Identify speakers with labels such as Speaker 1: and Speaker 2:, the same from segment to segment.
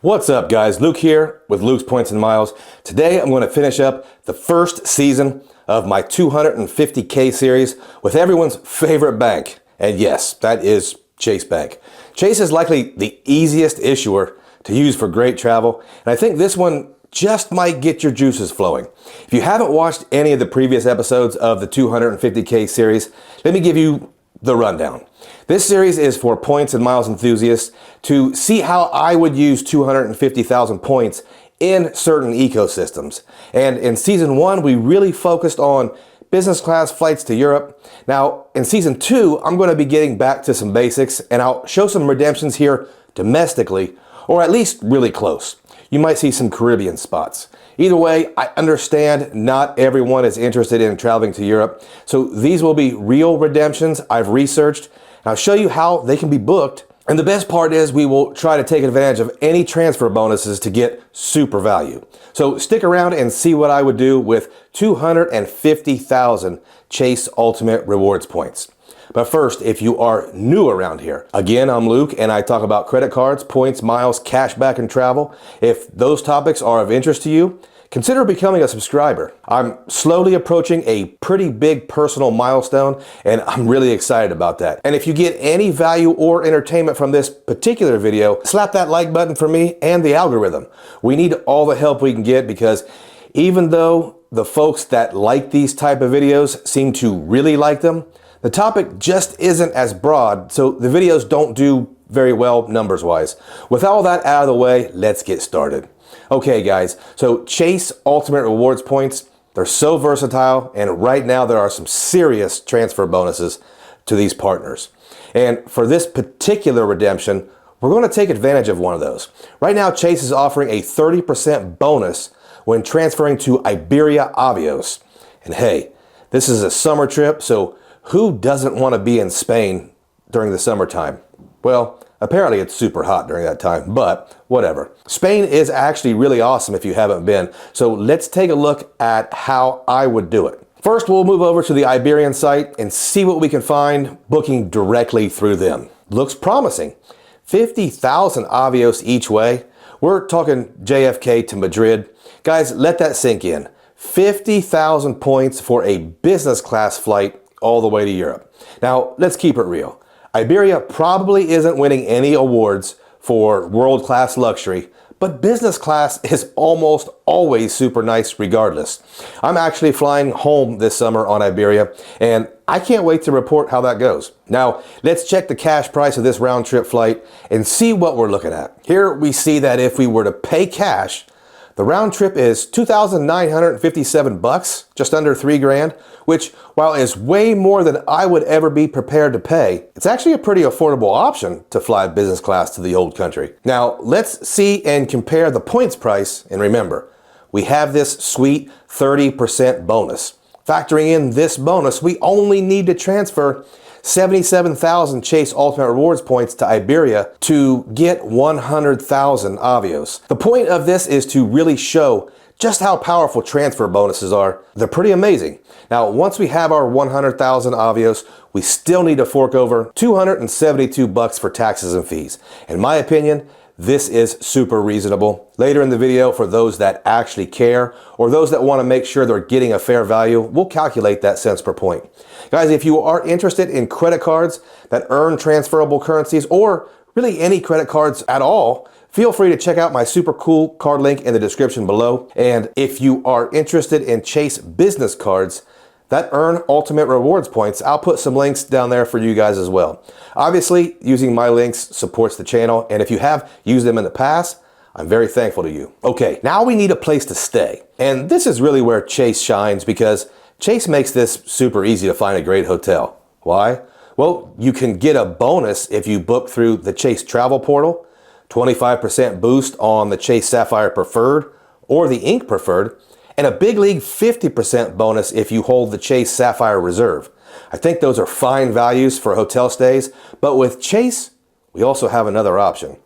Speaker 1: What's up, guys? Luke here with Luke's Points and Miles. Today I'm going to finish up the first season of my 250K series with everyone's favorite bank. And yes, that is Chase Bank. Chase is likely the easiest issuer to use for great travel, and I think this one just might get your juices flowing. If you haven't watched any of the previous episodes of the 250K series, let me give you the rundown. This series is for points and miles enthusiasts to see how I would use 250,000 points in certain ecosystems. And in season 1, we really focused on business class flights to Europe. Now, in season 2, I'm going to be getting back to some basics, and I'll show some redemptions here domestically, or at least really close. You might see some Caribbean spots. Either way, I understand not everyone is interested in traveling to Europe, so these will be real redemptions I've researched, and I'll show you how they can be booked. And the best part is we will try to take advantage of any transfer bonuses to get super value. So stick around and see what I would do with 250,000 Chase Ultimate Rewards points. But first, if you are new around here, again, I'm Luke and I talk about credit cards, points, miles, cashback, and travel. If those topics are of interest to you, consider becoming a subscriber. I'm slowly approaching a pretty big personal milestone, and I'm really excited about that. And if you get any value or entertainment from this particular video, slap that like button for me and the algorithm. We need all the help we can get, because even though the folks that like these type of videos seem to really like them, the topic just isn't as broad, so the videos don't do very well numbers-wise. With all that out of the way, let's get started. Okay, guys, so Chase Ultimate Rewards points, they're so versatile, and right now there are some serious transfer bonuses to these partners. And for this particular redemption, we're going to take advantage of one of those. Right now, Chase is offering a 30% bonus when transferring to Iberia Avios. And hey, this is a summer trip, so who doesn't want to be in Spain during the summertime? Well, apparently it's super hot during that time, but whatever. Spain is actually really awesome if you haven't been, so let's take a look at how I would do it. First, we'll move over to the Iberian site and see what we can find booking directly through them. Looks promising. 50,000 Avios each way. We're talking JFK to Madrid. Guys, let that sink in. 50,000 points for a business class flight all the way to Europe. Now, let's keep it real. Iberia probably isn't winning any awards for world-class luxury, but business class is almost always super nice regardless. I'm actually flying home this summer on Iberia, and I can't wait to report how that goes. Now, let's check the cash price of this round-trip flight and see what we're looking at. Here we see that if we were to pay cash, the round trip is $2,957, just under $3,000, which, while is way more than I would ever be prepared to pay, it's actually a pretty affordable option to fly business class to the old country. Now, let's see and compare the points price, and remember, we have this sweet 30% bonus. Factoring in this bonus, we only need to transfer 77,000 Chase Ultimate Rewards points to Iberia to get 100,000 Avios. The point of this is to really show just how powerful transfer bonuses are. They're pretty amazing. Now, once we have our 100,000 Avios, we still need to fork over $272 for taxes and fees. In my opinion, this is super reasonable. Later in the video, for those that actually care, or those that want to make sure they're getting a fair value, we'll calculate that cents per point. Guys, if you are interested in credit cards that earn transferable currencies, or really any credit cards at all, feel free to check out my super cool card link in the description below. And if you are interested in Chase business cards that earn ultimate rewards points, I'll put some links down there for you guys as well. Obviously, using my links supports the channel, and if you have used them in the past, I'm very thankful to you. Okay, now we need a place to stay. And this is really where Chase shines, because Chase makes this super easy to find a great hotel. Why? Well, you can get a bonus if you book through the Chase travel portal, 25% boost on the Chase Sapphire Preferred or the Ink Preferred, and a big league 50% bonus if you hold the Chase Sapphire Reserve. I think those are fine values for hotel stays, but with Chase, we also have another option.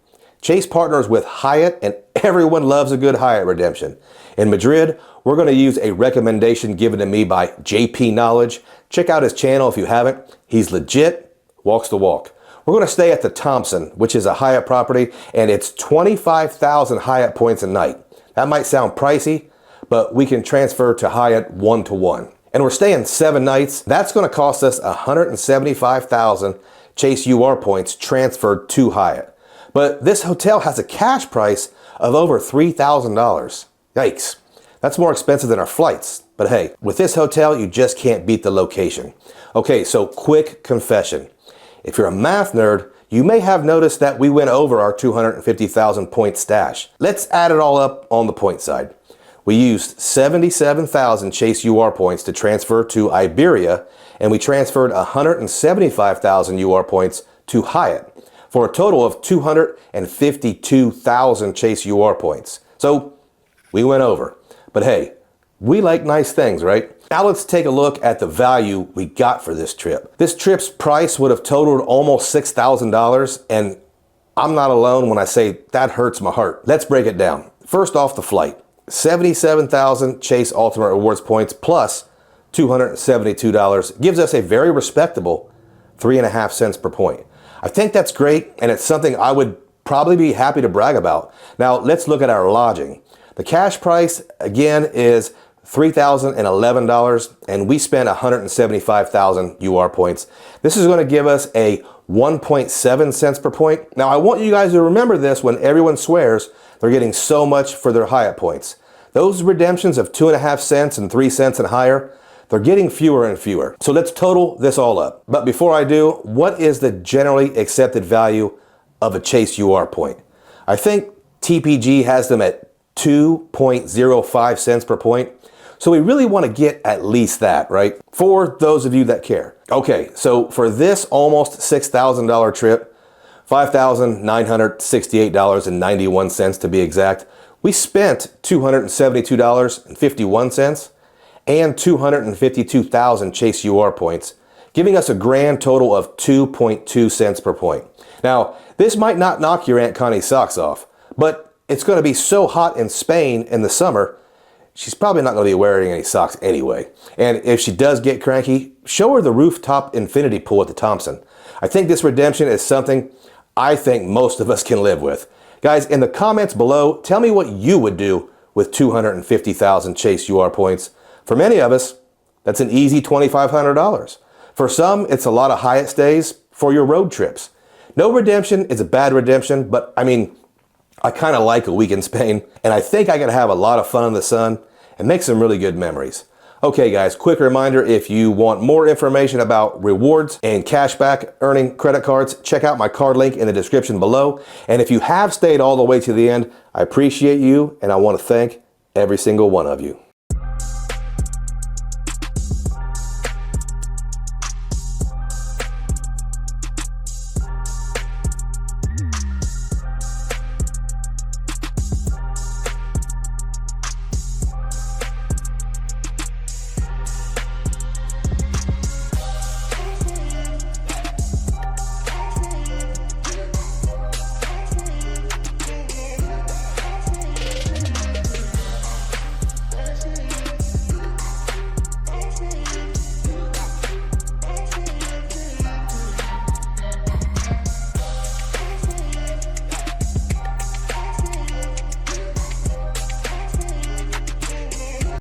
Speaker 1: Chase partners with Hyatt, and everyone loves a good Hyatt redemption. In Madrid, we're going to use a recommendation given to me by JP Knowledge. Check out his channel if you haven't. He's legit, walks the walk. We're going to stay at the Thompson, which is a Hyatt property, and it's 25,000 Hyatt points a night. That might sound pricey, but we can transfer to Hyatt 1-to-1. And we're staying 7 nights. That's going to cost us 175,000 Chase UR points transferred to Hyatt. But this hotel has a cash price of over $3,000. Yikes. That's more expensive than our flights. But hey, with this hotel, you just can't beat the location. Okay, so quick confession. If you're a math nerd, you may have noticed that we went over our 250,000 point stash. Let's add it all up on the point side. We used 77,000 Chase UR points to transfer to Iberia, and we transferred 175,000 UR points to Hyatt for a total of 252,000 Chase UR points. So we went over. But hey, we like nice things, right? Now let's take a look at the value we got for this trip. This trip's price would have totaled almost $6,000, and I'm not alone when I say that hurts my heart. Let's break it down. First off, the flight. 77,000 Chase Ultimate Rewards points plus $272 gives us a very respectable 3.5 cents per point. I think that's great, and it's something I would probably be happy to brag about. Now let's look at our lodging. The cash price again is $3,011, and we spent 175,000 UR points. This is going to give us a 1.7 cents per point. Now I want you guys to remember this when everyone swears they're getting so much for their Hyatt points. Those redemptions of 2.5 cents and 3 cents and higher, they're getting fewer and fewer. So let's total this all up. But before I do, what is the generally accepted value of a Chase UR point? I think TPG has them at 2.05 cents per point. So we really want to get at least that, right? For those of you that care. Okay, so for this almost $6,000 trip, $5,968.91 to be exact, we spent $272.51 and 252,000 Chase UR points, giving us a grand total of 2.2 cents per point. Now, this might not knock your Aunt Connie's socks off, but it's going to be so hot in Spain in the summer, she's probably not going to be wearing any socks anyway. And if she does get cranky, show her the rooftop infinity pool at the Thompson. I think this redemption is something I think most of us can live with. Guys, in the comments below, tell me what you would do with 250,000 Chase UR points. For many of us, that's an easy $2,500. For some, it's a lot of Hyatt stays for your road trips. No redemption is a bad redemption, but I mean, I kind of like a week in Spain, and I think I can have a lot of fun in the sun and make some really good memories. Okay guys, quick reminder, if you want more information about rewards and cashback earning credit cards, check out my card link in the description below. And if you have stayed all the way to the end, I appreciate you, and I want to thank every single one of you.